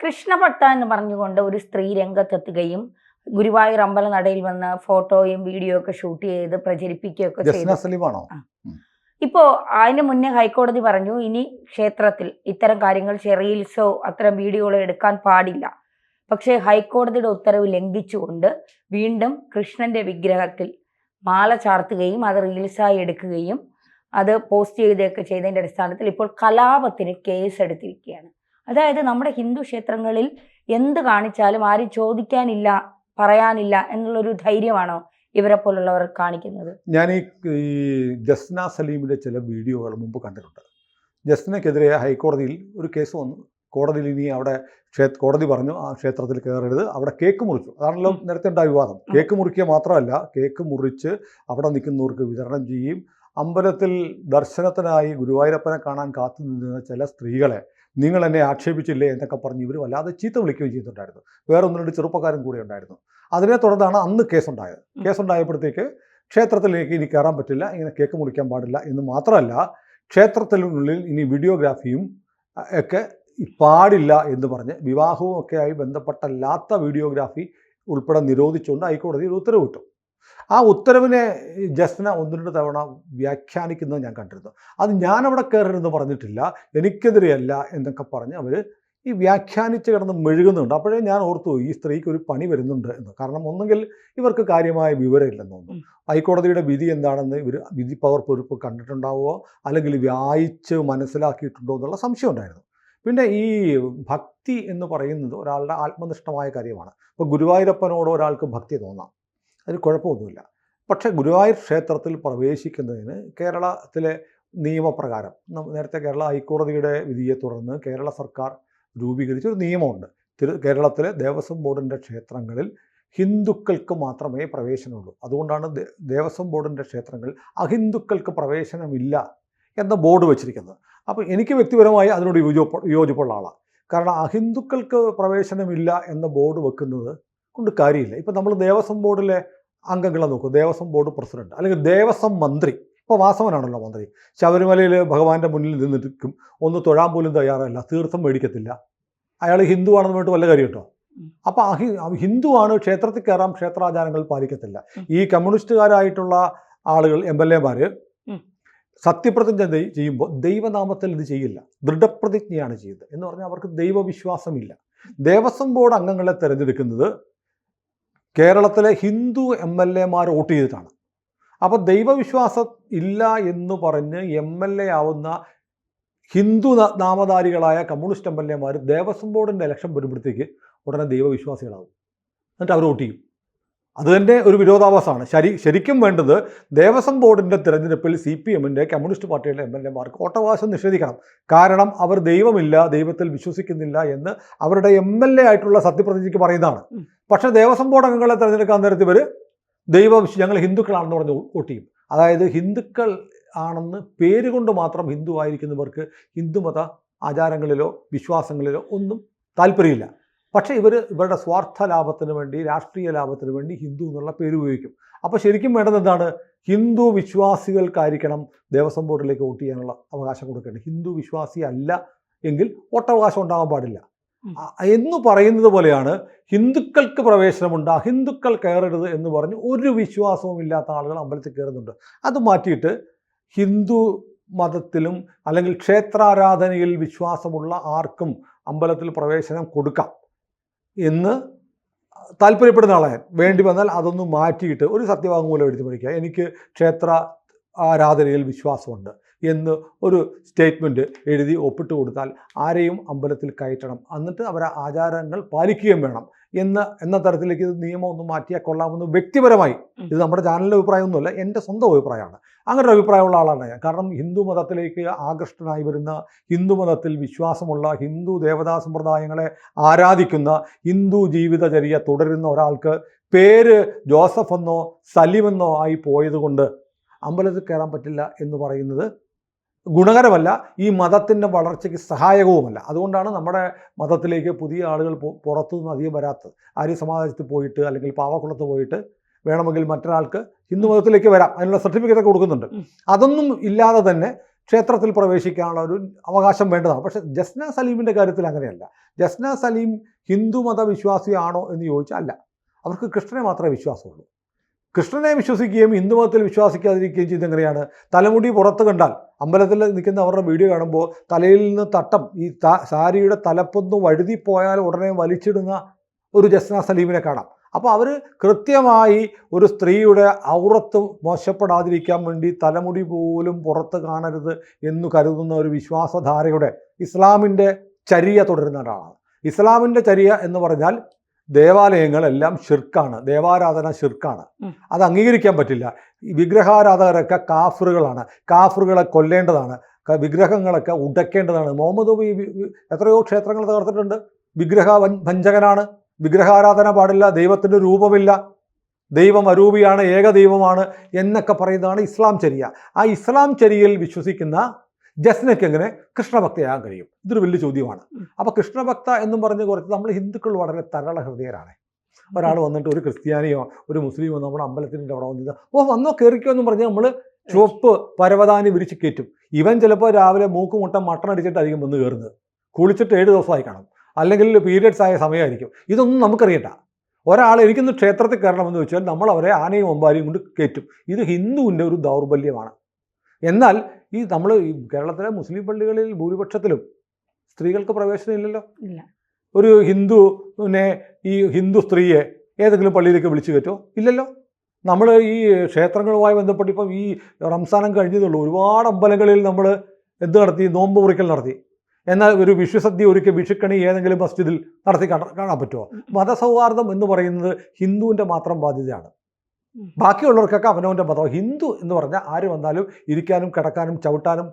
കൃഷ്ണഭട്ട എന്ന് പറഞ്ഞുകൊണ്ട് ഒരു സ്ത്രീ രംഗത്തെത്തുകയും ഗുരുവായൂർ അമ്പലനടയിൽ വന്ന് ഫോട്ടോയും വീഡിയോ ഒക്കെ ഷൂട്ട് ചെയ്ത് പ്രചരിപ്പിക്കുകയൊക്കെ ജസ്ന ചെയ്തു. സലീമാണോ? ഇപ്പോ അതിന് മുന്നേ ഹൈക്കോടതി പറഞ്ഞു ഇനി ക്ഷേത്രത്തിൽ ഇത്തരം കാര്യങ്ങൾ റീൽസോ അത്തരം വീഡിയോകളോ എടുക്കാൻ പാടില്ല. പക്ഷേ ഹൈക്കോടതിയുടെ ഉത്തരവ് ലംഘിച്ചുകൊണ്ട് വീണ്ടും കൃഷ്ണന്റെ വിഗ്രഹത്തിൽ മാല ചാർത്തുകയും അത് റീൽസായി എടുക്കുകയും അത് പോസ്റ്റ് ചെയ്യുകയൊക്കെ ചെയ്തതിന്റെ അടിസ്ഥാനത്തിൽ ഇപ്പോൾ കലാപത്തിന് കേസ് എടുത്തിരിക്കുകയാണ്. അതായത് നമ്മുടെ ഹിന്ദു ക്ഷേത്രങ്ങളിൽ എന്ത് കാണിച്ചാലും ആരും ചോദിക്കാനില്ല, പറയാനില്ല എന്നുള്ളൊരു ധൈര്യമാണോ ഇവരെ പോലുള്ളവർ കാണിക്കുന്നത്? ഞാൻ ഈ ജസ്ന സലീമിൻ്റെ ചില വീഡിയോകൾ മുമ്പ് കണ്ടിട്ടുണ്ട്. ജസ്നയ്ക്കെതിരെ ഹൈക്കോടതിയിൽ ഒരു കേസ് വന്നു. കോടതിയിൽ ഇനി അവിടെ കോടതി പറഞ്ഞു ആ ക്ഷേത്രത്തിൽ കയറരുത്, അവിടെ കേക്ക് മുറിച്ചു. അതാണല്ലോ നേരത്തെ ഉണ്ടായ വിവാദം. കേക്ക് മുറിക്കുക മാത്രമല്ല, കേക്ക് മുറിച്ച് അവിടെ നിൽക്കുന്നവർക്ക് വിതരണം ചെയ്യും. അമ്പലത്തിൽ ദർശനത്തിനായി ഗുരുവായൂരപ്പനെ കാണാൻ കാത്തു നിന്ന ചില സ്ത്രീകളെ നിങ്ങൾ എന്നെ ആക്ഷേപിച്ചില്ലേ എന്നൊക്കെ പറഞ്ഞ് ഇവർ വല്ലാതെ ചീത്ത വിളിക്കുകയും ചെയ്തിട്ടുണ്ടായിരുന്നു. വേറെ ഒന്ന് രണ്ട് ചെറുപ്പക്കാരും കൂടെ ഉണ്ടായിരുന്നു. അതിനെ തുടർന്നാണ് അന്ന് കേസുണ്ടായത്. കേസുണ്ടായപ്പോഴത്തേക്ക് ക്ഷേത്രത്തിലേക്ക് ഇനി കയറാൻ പറ്റില്ല, ഇങ്ങനെ കേക്ക് മുറിക്കാൻ പാടില്ല എന്ന് മാത്രമല്ല, ക്ഷേത്രത്തിനുള്ളിൽ ഇനി വീഡിയോഗ്രാഫിയും ഒക്കെ പാടില്ല എന്ന് പറഞ്ഞ് വിവാഹവും ഒക്കെയായി ബന്ധപ്പെട്ടല്ലാത്ത വീഡിയോഗ്രാഫി ഉൾപ്പെടെ നിരോധിച്ചുകൊണ്ട് ഹൈക്കോടതി ഒരു ഉത്തരവിട്ടു. ആ ഉത്തരവിനെ ജസ്ന ഒന്ന് രണ്ട് തവണ വ്യാഖ്യാനിക്കുന്നത് ഞാൻ കണ്ടിരുന്നു. അത് ഞാനവിടെ കയറരുതെന്ന് പറഞ്ഞിട്ടില്ല, എനിക്കെതിരെയല്ല എന്നൊക്കെ പറഞ്ഞ് അവർ ഈ വ്യാഖ്യാനിച്ച് കിടന്ന് മെഴുകുന്നുണ്ട്. അപ്പോഴേ ഞാൻ ഓർത്തു ഈ സ്ത്രീക്ക് ഒരു പണി വരുന്നുണ്ട് എന്ന്. കാരണം ഒന്നുകിൽ ഇവർക്ക് കാര്യമായ വിവരമില്ലെന്ന് തോന്നുന്നു. ഹൈക്കോടതിയുടെ വിധി എന്താണെന്ന് ഇവർ വിധി പകർപ്പ് കണ്ടിട്ടുണ്ടാവുമോ അല്ലെങ്കിൽ വായിച്ച് മനസ്സിലാക്കിയിട്ടുണ്ടോ എന്നുള്ള സംശയം ഉണ്ടായിരുന്നു. പിന്നെ ഈ ഭക്തി എന്ന് പറയുന്നത് ഒരാളുടെ ആത്മനിഷ്ഠമായ കാര്യമാണ്. ഇപ്പോൾ ഗുരുവായൂരപ്പനോട് ഒരാൾക്ക് ഭക്തി തോന്നാം, അതിന് കുഴപ്പമൊന്നുമില്ല. പക്ഷേ ഗുരുവായൂർ ക്ഷേത്രത്തിൽ പ്രവേശിക്കുന്നതിന് കേരളത്തിലെ നിയമപ്രകാരം നേരത്തെ കേരള ഹൈക്കോടതിയുടെ വിധിയെ തുടർന്ന് കേരള സർക്കാർ രൂപീകരിച്ചൊരു നിയമമുണ്ട്. കേരളത്തിലെ ദേവസ്വം ബോർഡിൻ്റെ ക്ഷേത്രങ്ങളിൽ ഹിന്ദുക്കൾക്ക് മാത്രമേ പ്രവേശനമുള്ളൂ. അതുകൊണ്ടാണ് ദേവസ്വം ബോർഡിൻ്റെ ക്ഷേത്രങ്ങളിൽ അഹിന്ദുക്കൾക്ക് പ്രവേശനമില്ല എന്ന ബോർഡ് വെച്ചിരിക്കുന്നത്. അപ്പോൾ എനിക്ക് വ്യക്തിപരമായി അതിനോട് യോജിപ്പുള്ള ആളാണ്. കാരണം അഹിന്ദുക്കൾക്ക് പ്രവേശനമില്ല എന്ന ബോർഡ് വെക്കുന്നത് കൊണ്ട് കാര്യമില്ല. ഇപ്പം നമ്മൾ ദേവസ്വം ബോർഡിലെ അംഗങ്ങളെ നോക്കും, ദേവസ്വം ബോർഡ് പ്രസിഡന്റ് അല്ലെങ്കിൽ ദേവസ്വം മന്ത്രി. ഇപ്പോൾ വാസവനാണല്ലോ മന്ത്രി. ശബരിമലയിൽ ഭഗവാന്റെ മുന്നിൽ നിന്നിരിക്കും, ഒന്ന് തൊഴാൻ പോലും തയ്യാറല്ല, തീർത്ഥം മേടിക്കത്തില്ല. അയാൾ ഹിന്ദു ആണെന്ന് പറഞ്ഞിട്ട് വല്ല കാര്യം കേട്ടോ. അപ്പോൾ ഹിന്ദുവാണ്, ക്ഷേത്രത്തിൽ കയറാം, ക്ഷേത്രാചാരങ്ങൾ പാലിക്കത്തില്ല. ഈ കമ്മ്യൂണിസ്റ്റുകാരായിട്ടുള്ള ആളുകൾ MLA-മാർ സത്യപ്രതിജ്ഞ ചെയ്യുമ്പോൾ ദൈവനാമത്തിൽ ഇത് ചെയ്യില്ല, ദൃഢപ്രതിജ്ഞയാണ് ചെയ്യുന്നത്. എന്ന് പറഞ്ഞാൽ അവർക്ക് ദൈവവിശ്വാസമില്ല. ദേവസ്വം ബോർഡ് അംഗങ്ങളെ തിരഞ്ഞെടുക്കുന്നത് കേരളത്തിലെ ഹിന്ദു MLA-മാർ വോട്ട് ചെയ്തിട്ടാണ്. അപ്പോൾ ദൈവവിശ്വാസം ഇല്ല എന്ന് പറഞ്ഞ് MLA ആവുന്ന ഹിന്ദു നാമധാരികളായ കമ്മ്യൂണിസ്റ്റ് MLA-മാർ ദേവസ്വം ബോർഡിൻ്റെ ഇലക്ഷൻ വരുമ്പോഴത്തേക്ക് ഉടനെ ദൈവവിശ്വാസികളാവും, എന്നിട്ട് അവർ വോട്ട് ചെയ്യും. അത് തന്നെ ഒരു വിരോധാഭാസമാണ്. ശരിക്കും വേണ്ടത് ദേവസ്വം ബോർഡിൻ്റെ തിരഞ്ഞെടുപ്പിൽ CPM-ൻ്റെ കമ്മ്യൂണിസ്റ്റ് പാർട്ടിയുടെ MLA-മാർക്ക് വോട്ടവകാശം നിഷേധിക്കണം. കാരണം അവർ ദൈവമില്ല, ദൈവത്തിൽ വിശ്വസിക്കുന്നില്ല എന്ന് അവരുടെ MLA ആയിട്ടുള്ള സത്യപ്രതിജ്ഞയ്ക്ക് പറയുന്നതാണ്. പക്ഷേ ദേവസ്വം ബോർഡ് അംഗങ്ങളെ തിരഞ്ഞെടുക്കാൻ നേരത്തെ ഇവർ ഞങ്ങൾ ഹിന്ദുക്കളാണെന്ന് പറഞ്ഞ് വോട്ട് ചെയ്യും. അതായത് ഹിന്ദുക്കൾ ആണെന്ന് പേര് കൊണ്ട് മാത്രം ഹിന്ദു ആയിരിക്കുന്നവർക്ക് ഹിന്ദുമത ആചാരങ്ങളിലോ വിശ്വാസങ്ങളിലോ ഒന്നും താല്പര്യമില്ല. പക്ഷേ ഇവരുടെ സ്വാർത്ഥ ലാഭത്തിന് വേണ്ടി, രാഷ്ട്രീയ ലാഭത്തിന് വേണ്ടി ഹിന്ദു എന്നുള്ള പേര് ഉപയോഗിക്കും. അപ്പോൾ ശരിക്കും വേണ്ടത് എന്താണ്? ഹിന്ദു വിശ്വാസികൾക്കായിരിക്കണം ദേവസ്വം ബോർഡിലേക്ക് വോട്ട് ചെയ്യാനുള്ള അവകാശം കൊടുക്കേണ്ടത്. ഹിന്ദു വിശ്വാസി അല്ല എങ്കിൽ വോട്ടവകാശം ഉണ്ടാകാൻ പാടില്ല എന്ന് പറയുന്നത് പോലെയാണ് ഹിന്ദുക്കൾക്ക് പ്രവേശനമുണ്ട്, അഹിന്ദുക്കൾ കയറരുത് എന്ന് പറഞ്ഞ് ഒരു വിശ്വാസവും ഇല്ലാത്ത ആളുകൾ അമ്പലത്തിൽ കയറുന്നുണ്ട്. അത് മാറ്റിയിട്ട് ഹിന്ദു മതത്തിലും അല്ലെങ്കിൽ ക്ഷേത്രാരാധനയിൽ വിശ്വാസമുള്ള ആർക്കും അമ്പലത്തിൽ പ്രവേശനം കൊടുക്കാം എന്ന് താല്പര്യപ്പെടുന്ന ആളെ വേണ്ടി വന്നാൽ അതൊന്ന് മാറ്റിയിട്ട് ഒരു സത്യവാങ്മൂലം എഴുതി പഠിക്കുക, എനിക്ക് ക്ഷേത്ര ആരാധനയിൽ വിശ്വാസമുണ്ട് എന്ന് ഒരു സ്റ്റേറ്റ്മെൻറ്റ് എഴുതി ഒപ്പിട്ട് കൊടുത്താൽ ആരെയും അമ്പലത്തിൽ കയറ്റണം, എന്നിട്ട് അവരെ ആചാരങ്ങൾ പാലിക്കുകയും വേണം എന്ന തരത്തിലേക്ക് ഇത് നിയമം ഒന്ന് മാറ്റിയാൽ കൊള്ളാമെന്ന് വ്യക്തിപരമായി, ഇത് നമ്മുടെ ചാനലിൻ്റെ അഭിപ്രായമൊന്നുമല്ല, എൻ്റെ സ്വന്തം അഭിപ്രായമാണ്. അങ്ങനെ ഒരു അഭിപ്രായമുള്ള ആളാണ് ഞാൻ. കാരണം ഹിന്ദു മതത്തിലേക്ക് ആകൃഷ്ടനായി വരുന്ന, ഹിന്ദു മതത്തിൽ വിശ്വാസമുള്ള, ഹിന്ദു ദേവതാ സമ്പ്രദായങ്ങളെ ആരാധിക്കുന്ന, ഹിന്ദു ജീവിതചര്യ തുടരുന്ന ഒരാൾക്ക് പേര് ജോസഫ് എന്നോ സലിമെന്നോ ആയി പോയതുകൊണ്ട് അമ്പലത്തിൽ കയറാൻ പറ്റില്ല എന്ന് പറയുന്നത് ഗുണകരമല്ല, ഈ മതത്തിൻ്റെ വളർച്ചയ്ക്ക് സഹായകവുമല്ല. അതുകൊണ്ടാണ് നമ്മുടെ മതത്തിലേക്ക് പുതിയ ആളുകൾ പുറത്തുനിന്ന് അധികം വരാത്തത്. ആര്യ സമാജത്തിൽ പോയിട്ട് അല്ലെങ്കിൽ പാവക്കുളത്ത് പോയിട്ട് വേണമെങ്കിൽ മറ്റൊരാൾക്ക് ഹിന്ദു മതത്തിലേക്ക് വരാം, അതിനുള്ള സർട്ടിഫിക്കറ്റ് ഒക്കെ കൊടുക്കുന്നുണ്ട്. അതൊന്നും ഇല്ലാതെ തന്നെ ക്ഷേത്രത്തിൽ പ്രവേശിക്കാനുള്ള ഒരു അവകാശം വേണ്ടതാണ്. പക്ഷേ ജസ്ന സലീമിൻ്റെ കാര്യത്തിൽ അങ്ങനെയല്ല. ജസ്ന സലീം ഹിന്ദു മതവിശ്വാസിയാണോ എന്ന് ചോദിച്ചാൽ അല്ല. അവർക്ക് കൃഷ്ണനെ മാത്രമേ വിശ്വാസമുള്ളൂ. കൃഷ്ണനെ വിശ്വസിക്കുകയും ഹിന്ദു മതത്തിൽ വിശ്വസിക്കാതിരിക്കുകയും ചെയ്ത് എങ്ങനെയാണ്? തലമുടി പുറത്ത് കണ്ടാൽ അമ്പലത്തിൽ നിൽക്കുന്ന അവരുടെ വീഡിയോ കാണുമ്പോൾ തലയിൽ നിന്ന് തട്ടം ഈ സാരിയുടെ തലപ്പൊന്ന് വഴുതിപ്പോയാൽ ഉടനെ വലിച്ചിടുന്ന ഒരു ജസ്ന സലീമിനെ കാണാം. അപ്പോൾ അവർ കൃത്യമായി ഒരു സ്ത്രീയുടെ ഔറത്ത് മോശപ്പെടാതിരിക്കാൻ വേണ്ടി തലമുടി പോലും പുറത്ത് കാണരുത് എന്ന് കരുതുന്ന ഒരു വിശ്വാസധാരയുടെ ഇസ്ലാമിൻ്റെ ചര്യ തുടരുന്ന ഒരാളാണ്. ഇസ്ലാമിൻ്റെ ചര്യ എന്ന് പറഞ്ഞാൽ ദേവാലയങ്ങളെല്ലാം ഷിർക്കാണ്, ദേവാരാധന ഷിർക്കാണ്, അത് അംഗീകരിക്കാൻ പറ്റില്ല. ഈ വിഗ്രഹാരാധകരൊക്കെ കാഫറുകളാണ്, കാഫറുകളെ കൊല്ലേണ്ടതാണ്, വിഗ്രഹങ്ങളൊക്കെ ഉടയ്ക്കേണ്ടതാണ്. മുഹമ്മദ് നബി എത്രയോ ക്ഷേത്രങ്ങൾ തകർത്തിട്ടുണ്ട്. വിഗ്രഹ ഭഞ്ജകനാണ്, വിഗ്രഹാരാധന പാടില്ല, ദൈവത്തിൻ്റെ രൂപമില്ല, ദൈവം അരൂപിയാണ്, ഏകദൈവമാണ് എന്നൊക്കെ പറയുന്നതാണ് ഇസ്ലാം ചര്യ. ആ ഇസ്ലാം ചര്യയിൽ വിശ്വസിക്കുന്ന ജസ്നയ്ക്ക് എങ്ങനെ കൃഷ്ണഭക്തയാകാൻ കഴിയും? ഇതൊരു വലിയ ചോദ്യമാണ്. അപ്പോൾ കൃഷ്ണഭക്ത എന്നും പറഞ്ഞ് കുറച്ച് നമ്മൾ ഹിന്ദുക്കൾ വളരെ തരള ഹൃദയരാണ്. ഒരാൾ വന്നിട്ട് ഒരു ക്രിസ്ത്യാനിയോ ഒരു മുസ്ലിമോ നമ്മുടെ അമ്പലത്തിൻ്റെ അവിടെ വന്നിട്ട് വന്നോ കയറിക്കോ എന്നും പറഞ്ഞ് നമ്മൾ ചുവപ്പ് പരവതാനി വിരിച്ച് കയറ്റും. ഇവൻ ചിലപ്പോൾ രാവിലെ മൂക്കുമുട്ടം മട്ടൺ അടിച്ചിട്ടായിരിക്കും വന്ന് കയറുന്നത്. കുളിച്ചിട്ട് 7 ദിവസമായി കാണും, അല്ലെങ്കിൽ പീരിയഡ്സ് ആയ സമയമായിരിക്കും. ഇതൊന്നും നമുക്കറിയണ്ട. ഒരാൾ എനിക്കൊന്ന് ക്ഷേത്രത്തിൽ കയറണമെന്ന് വെച്ചാൽ നമ്മൾ അവരെ ആനയും ഒമ്പാരിയും കൊണ്ട് കയറ്റും. ഇത് ഹിന്ദുവിൻ്റെ ഒരു ദൗർബല്യമാണ്. എന്നാൽ ഈ നമ്മൾ ഈ കേരളത്തിലെ മുസ്ലിം പള്ളികളിൽ ഭൂരിപക്ഷത്തിലും സ്ത്രീകൾക്ക് പ്രവേശനം ഇല്ലല്ലോ. ഒരു ഹിന്ദുവിനെ ഈ ഹിന്ദു സ്ത്രീയെ ഏതെങ്കിലും പള്ളിയിലേക്ക് വിളിച്ചു കയറ്റോ? ഇല്ലല്ലോ. നമ്മൾ ഈ ക്ഷേത്രങ്ങളുമായി ബന്ധപ്പെട്ട് ഇപ്പം ഈ റംസാനം കഴിഞ്ഞതുള്ളൂ, ഒരുപാട് അമ്പലങ്ങളിൽ നമ്മൾ എന്ത് നടത്തി? നോമ്പ് മുറിക്കൽ നടത്തി. എന്നാൽ ഒരു വിഷുസദ്യ ഒരുക്കി വിഷുക്കണി ഏതെങ്കിലും മസ്ജിദിൽ നടത്തി കാണാൻ പറ്റുമോ? മതസൗഹാർദ്ദം എന്ന് പറയുന്നത് ഹിന്ദുവിൻ്റെ മാത്രം ബാധ്യതയാണ്. ബാക്കിയുള്ളവർക്കൊക്കെ അവനവൻ്റെ മതം. ഹിന്ദു എന്ന് പറഞ്ഞാൽ ആര് വന്നാലും ഇരിക്കാനും കിടക്കാനും ചവിട്ടാനും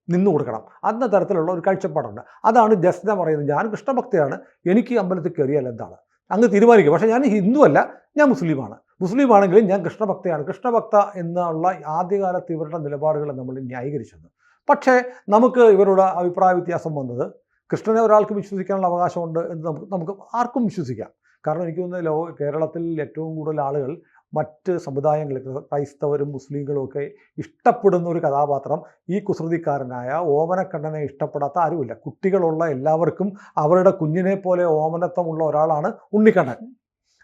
നിന്നു കൊടുക്കണം. അന്ന തരത്തിലുള്ള ഒരു കാഴ്ചപ്പാടുണ്ട്. അതാണ് ജസ്ന പറയുന്നത്. ഞാൻ കൃഷ്ണഭക്തയാണ്, എനിക്ക് അമ്പലത്തിൽ കയറിയാൽ എന്താണ്? അങ്ങ് തീരുമാനിക്കും. പക്ഷേ ഞാൻ ഹിന്ദു അല്ല, ഞാൻ മുസ്ലിമാണ്. മുസ്ലിമാണെങ്കിലും ഞാൻ കൃഷ്ണഭക്തയാണ്. കൃഷ്ണഭക്ത എന്നുള്ള ആദ്യകാലത്ത് ഇവരുടെ നിലപാടുകളെ നമ്മൾ ന്യായീകരിച്ചത്. പക്ഷേ നമുക്ക് ഇവരുടെ അഭിപ്രായ വ്യത്യാസം വന്നത് കൃഷ്ണനെ ഒരാൾക്ക് വിശ്വസിക്കാനുള്ള അവകാശമുണ്ട് എന്ന് നമുക്ക് ആർക്കും വിശ്വസിക്കാം. കാരണം എനിക്ക് തോന്നുന്നത് കേരളത്തിൽ ഏറ്റവും കൂടുതൽ ആളുകൾ മറ്റ് സമുദായങ്ങളിൽ ക്രൈസ്തവരും മുസ്ലിങ്ങളും ഒക്കെ ഇഷ്ടപ്പെടുന്ന ഒരു കഥാപാത്രം ഈ കുസൃതിക്കാരനായ ഓമനക്കണ്ണനെ ഇഷ്ടപ്പെടാത്ത ആരുമില്ല. കുട്ടികളുള്ള എല്ലാവർക്കും അവരുടെ കുഞ്ഞിനെ പോലെ ഓമനത്വമുള്ള ഒരാളാണ് ഉണ്ണിക്കണ്ണൻ.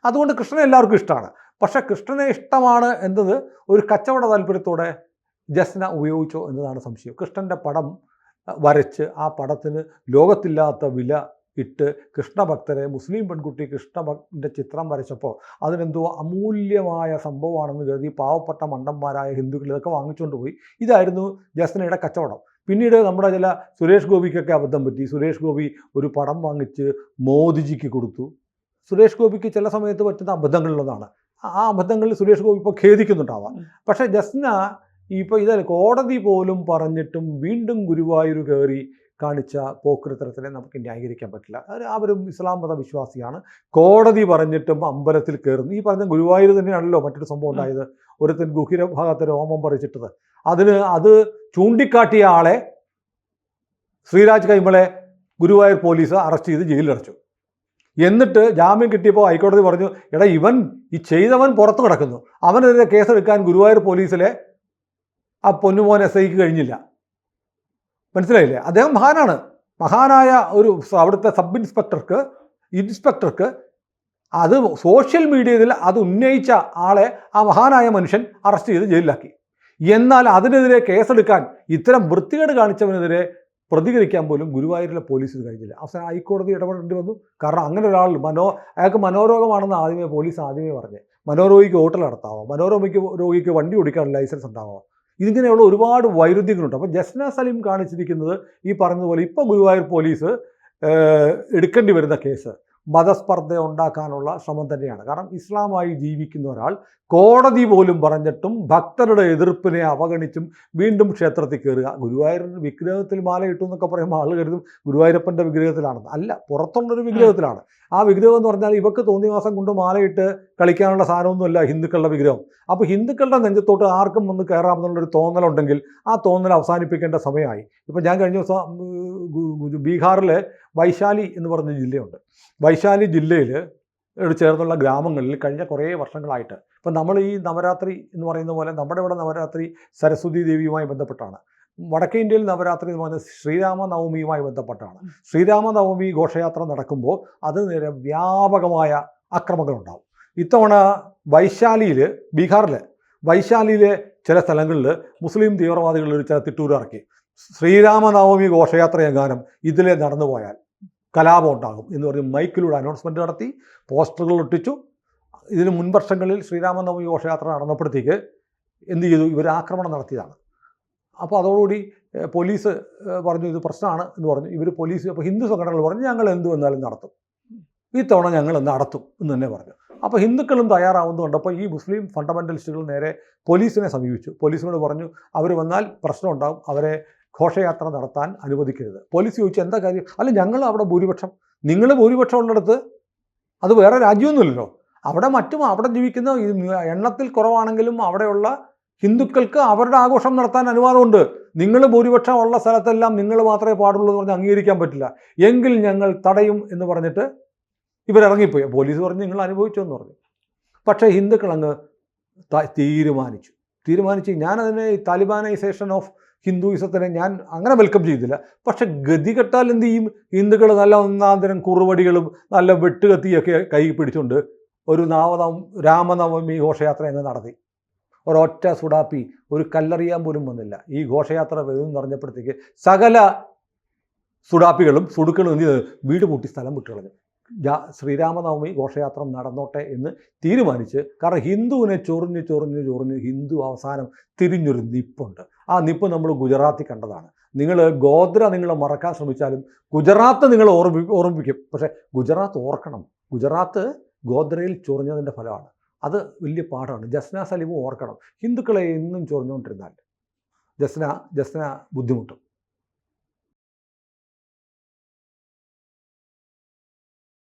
അതുകൊണ്ട് കൃഷ്ണനെ എല്ലാവർക്കും ഇഷ്ടമാണ്. പക്ഷേ കൃഷ്ണനെ ഇഷ്ടമാണ് എന്നത് ഒരു കച്ചവട താല്പര്യത്തോടെ ജസ്ന ഉപയോഗിച്ചോ എന്നതാണ് സംശയം. കൃഷ്ണൻ്റെ പടം വരച്ച് ആ പടത്തിന് ലോകത്തില്ലാത്ത വില ഇട്ട് കൃഷ്ണഭക്തരെ മുസ്ലിം പെൺകുട്ടി കൃഷ്ണഭക്തൻ്റെ ചിത്രം വരച്ചപ്പോൾ അതിനെന്തോ അമൂല്യമായ സംഭവമാണെന്ന് കരുതി പാവപ്പെട്ട മണ്ടന്മാരായ ഹിന്ദുക്കൾ ഇതൊക്കെ വാങ്ങിച്ചുകൊണ്ട് പോയി. ഇതായിരുന്നു ജസ്നയുടെ കച്ചവടം. പിന്നീട് നമ്മുടെ ചില സുരേഷ് ഗോപിക്കൊക്കെ അബദ്ധം പറ്റി. സുരേഷ് ഗോപി ഒരു പടം വാങ്ങിച്ച് മോദിജിക്ക് കൊടുത്തു. സുരേഷ് ഗോപിക്ക് ചില സമയത്ത് പറ്റുന്ന അബദ്ധങ്ങളിലൊന്നാണ്. ആ അബദ്ധങ്ങളിൽ സുരേഷ് ഗോപി ഇപ്പോൾ ഖേദിക്കുന്നുണ്ടാവാം. പക്ഷേ ജസ്ന ഇപ്പോൾ ഇതല്ല, കോടതി പോലും പറഞ്ഞിട്ടും വീണ്ടും ഗുരുവായൂർ കയറി കാണിച്ച പോക്കൃത്തരത്തിനെ നമുക്ക് ന്യായീകരിക്കാൻ പറ്റില്ല. അവരും ഇസ്ലാം മത വിശ്വാസിയാണ്. കോടതി പറഞ്ഞിട്ടും അമ്പലത്തിൽ കയറുന്നു. ഈ പറഞ്ഞ ഗുരുവായൂർ തന്നെയാണല്ലോ മറ്റൊരു സംഭവം ഉണ്ടായത്. ഒരുത്തൻ ഗുഹിര ഭാഗത്ത് രോമം പറിച്ചിട്ടത്. അത് ചൂണ്ടിക്കാട്ടിയ ആളെ ശ്രീരാജ് കൈമളെ ഗുരുവായൂർ പോലീസ് അറസ്റ്റ് ചെയ്ത് ജയിലിലടച്ചു. എന്നിട്ട് ജാമ്യം കിട്ടിയപ്പോൾ ഹൈക്കോടതി പറഞ്ഞു, എടാ ഇവൻ ഈ ചെയ്തവൻ പുറത്ത് കിടക്കുന്നു, അവനെതിരെ കേസെടുക്കാൻ ഗുരുവായൂർ പോലീസിലെ ആ പൊന്നുമോൻ SIക്ക് കഴിഞ്ഞില്ല. മനസ്സിലായില്ലേ? അദ്ദേഹം മഹാനായ ഒരു അവിടുത്തെ സബ് ഇൻസ്പെക്ടർക്ക് അത് സോഷ്യൽ മീഡിയയിൽ അത് ഉന്നയിച്ച ആളെ ആ മഹാനായ മനുഷ്യൻ അറസ്റ്റ് ചെയ്ത് ജയിലിലാക്കി. എന്നാൽ അതിനെതിരെ കേസെടുക്കാൻ ഇത്തരം വൃത്തികേട് കാണിച്ചവനെതിരെ പ്രതികരിക്കാൻ പോലും ഗുരുവായൂരിലെ പോലീസിന് കഴിഞ്ഞില്ല. അവസാനം ഹൈക്കോടതി ഇടപെടേണ്ടി വന്നു. കാരണം അങ്ങനെ ഒരാൾ അയാൾക്ക് മനോരോഗമാണെന്ന് പോലീസ് ആദ്യമേ പറഞ്ഞത്. മനോരോഗിക്ക് ഹോട്ടൽ നടത്താമോ? മനോരോഗിക്ക് വണ്ടി ഓടിക്കാനുള്ള ലൈസൻസ് ഉണ്ടാവാമോ? ഇതിങ്ങനെയുള്ള ഒരുപാട് വൈരുദ്ധ്യങ്ങളുണ്ട്. അപ്പോൾ ജസ്ന സലീം കാണിച്ചിരിക്കുന്നത് ഈ പറഞ്ഞതുപോലെ ഇപ്പോൾ ഗുരുവായൂർ പോലീസ് എടുക്കേണ്ടി വരുന്ന കേസ് മതസ്പർദ്ധ ഉണ്ടാക്കാനുള്ള ശ്രമം തന്നെയാണ്. കാരണം ഇസ്ലാമായി ജീവിക്കുന്ന ഒരാൾ കോടതി പോലും പറഞ്ഞിട്ടും ഭക്തരുടെ എതിർപ്പിനെ അവഗണിച്ചും വീണ്ടും ക്ഷേത്രത്തിൽ കയറുക. ഗുരുവായൂരിൻ്റെ വിഗ്രഹത്തിൽ മാലയിട്ടു എന്നൊക്കെ പറയുമ്പോൾ ആൾ കരുതും ഗുരുവായൂരപ്പൻ്റെ വിഗ്രഹത്തിലാണെന്ന്. അല്ല, പുറത്തുള്ളൊരു വിഗ്രഹത്തിലാണ്. ആ വിഗ്രഹം എന്ന് പറഞ്ഞാൽ ഇവർക്ക് തോന്നിവാസം കൊണ്ട് മാലയിട്ട് കളിക്കാനുള്ള സാധനമൊന്നുമല്ല ഹിന്ദുക്കളുടെ വിഗ്രഹം. അപ്പോൾ ഹിന്ദുക്കളുടെ നെഞ്ചത്തോട്ട് ആർക്കും വന്ന് കയറാമെന്നുള്ളൊരു തോന്നലുണ്ടെങ്കിൽ ആ തോന്നൽ അവസാനിപ്പിക്കേണ്ട സമയമായി. ഇപ്പം ഞാൻ കഴിഞ്ഞ ദിവസം ബീഹാറിലെ വൈശാലി എന്ന് പറഞ്ഞ ജില്ലയുണ്ട്. വൈശാലി ജില്ലയിൽ ചേർന്നുള്ള ഗ്രാമങ്ങളിൽ കഴിഞ്ഞ കുറേ വർഷങ്ങളായിട്ട് ഇപ്പം നമ്മൾ ഈ നവരാത്രി എന്ന് പറയുന്ന പോലെ നമ്മുടെ ഇവിടെ നവരാത്രി സരസ്വതി ദേവിയുമായി ബന്ധപ്പെട്ടാണ്. വടക്കേ ഇന്ത്യയിൽ നവരാത്രി എന്ന് പറഞ്ഞാൽ ശ്രീരാമനവമിയുമായി ബന്ധപ്പെട്ടാണ്. ശ്രീരാമനവമി ഘോഷയാത്ര നടക്കുമ്പോൾ അത് നേരെ വ്യാപകമായ ആക്രമണങ്ങളുണ്ടാവും. ഇത്തവണ വൈശാലിയിൽ, ബീഹാറിൽ വൈശാലിയിലെ ചില സ്ഥലങ്ങളിൽ മുസ്ലിം തീവ്രവാദികൾ ഒരു ചില തിട്ടൂരിറക്കി. ശ്രീരാമനവമി ഘോഷയാത്ര എങ്ങാനും ഇതിലെ നടന്നു പോയാൽ കലാപം ഉണ്ടാകും എന്ന് പറഞ്ഞ് മൈക്കിലൂടെ അനൗൺസ്മെൻറ്റ് നടത്തി, പോസ്റ്ററുകൾ ഒട്ടിച്ചു. ഇതിന് മുൻവർഷങ്ങളിൽ ശ്രീരാമനവമി ഘോഷയാത്ര നടന്നപ്പോഴത്തേക്ക് എന്ത് ചെയ്തു, ഇവർ ആക്രമണം നടത്തിയതാണ്. അപ്പോൾ അതോടുകൂടി പോലീസ് പറഞ്ഞു ഇത് പ്രശ്നമാണ് എന്ന് പറഞ്ഞു. ഇവർ പോലീസ്, അപ്പോൾ ഹിന്ദു സംഘടനകൾ പറഞ്ഞു ഞങ്ങൾ എന്ത് വന്നാലും നടത്തും, ഇത്തവണ ഞങ്ങൾ നടത്തും എന്ന് തന്നെ പറഞ്ഞു. അപ്പോൾ ഹിന്ദുക്കളും തയ്യാറാവുന്നത് കണ്ടപ്പോൾ ഈ മുസ്ലിം ഫണ്ടമെൻ്റലിസ്റ്റുകൾ നേരെ പോലീസിനെ സമീപിച്ചു. പോലീസിനോട് പറഞ്ഞു അവർ വന്നാൽ പ്രശ്നം ഉണ്ടാകും, അവരെ ഘോഷയാത്ര നടത്താൻ അനുവദിക്കരുത്. പോലീസ് ചോദിച്ചു എന്താ കാര്യം? അല്ല ഞങ്ങൾ അവിടെ ഭൂരിപക്ഷം, നിങ്ങൾ ഭൂരിപക്ഷം ഉള്ളിടത്ത് അത് വേറെ രാജ്യമൊന്നുമില്ലല്ലോ, അവിടെ ജീവിക്കുന്ന എണ്ണത്തിൽ കുറവാണെങ്കിലും അവിടെയുള്ള ഹിന്ദുക്കൾക്ക് അവരുടെ ആഘോഷം നടത്താൻ അനുവാദമുണ്ട്. നിങ്ങൾ ഭൂരിപക്ഷം ഉള്ള സ്ഥലത്തെല്ലാം നിങ്ങൾ മാത്രമേ പാടുള്ളൂ എന്ന് പറഞ്ഞ് അംഗീകരിക്കാൻ പറ്റില്ല, എങ്കിൽ ഞങ്ങൾ തടയും എന്ന് പറഞ്ഞിട്ട് ഇവരിറങ്ങിപ്പോയി. പോലീസ് പറഞ്ഞ് നിങ്ങൾ അനുഭവിച്ചു എന്ന് പറഞ്ഞു. പക്ഷേ ഹിന്ദുക്കൾ അങ്ങ് തീരുമാനിച്ചു. ഞാനതിനെ താലിബാനൈസേഷൻ ഓഫ് ഹിന്ദുയിസത്തിനെ ഞാൻ അങ്ങനെ വെൽക്കം ചെയ്തില്ല. പക്ഷെ ഗതി കെട്ടാൽ എന്ത് ചെയ്യും, ഹിന്ദുക്കൾ നല്ല ഒന്നാന്തരം കുറുവടികളും നല്ല വെട്ടുകത്തിയൊക്കെ കൈ പിടിച്ചുകൊണ്ട് ഒരു രാമനവമി ഘോഷയാത്ര അങ്ങ് നടത്തി. ഒരൊറ്റ സുഡാപ്പി ഒരു കല്ലെറിയാൻ പോലും വന്നില്ല. ഈ ഘോഷയാത്ര വരും എന്ന് പറഞ്ഞപ്പോഴത്തേക്ക് സകല സുഡാപ്പികളും സുടുക്കളും എന്ത് ചെയ്ത് വീട് പൂട്ടി സ്ഥലം വിട്ടു കളഞ്ഞു. ശ്രീരാമനവമി ഘോഷയാത്ര നടന്നോട്ടെ എന്ന് തീരുമാനിച്ച്. കാരണം ഹിന്ദുവിനെ ചൊറിഞ്ഞ് ഹിന്ദു അവസാനം തിരിഞ്ഞൊരു നിപ്പുണ്ട്. ആ നിപ്പ് നമ്മൾ ഗുജറാത്തിൽ കണ്ടതാണ്. നിങ്ങൾ ഗോത്ര നിങ്ങൾ മറക്കാൻ ശ്രമിച്ചാലും ഗുജറാത്ത് നിങ്ങൾ ഓർമ്മിപ്പിക്കും. പക്ഷേ ഗുജറാത്ത് ഓർക്കണം, ഗുജറാത്ത് ഗോദ്രയിൽ ചൊറിഞ്ഞതിൻ്റെ ഫലമാണ്. അത് വലിയ പാഠമാണ്. ജസ്ന സലീമും ഓർക്കണം, ഹിന്ദുക്കളെ എന്നും ചൊറിഞ്ഞുകൊണ്ടിരുന്നാൽ ജസ്ന ബുദ്ധിമുട്ടും.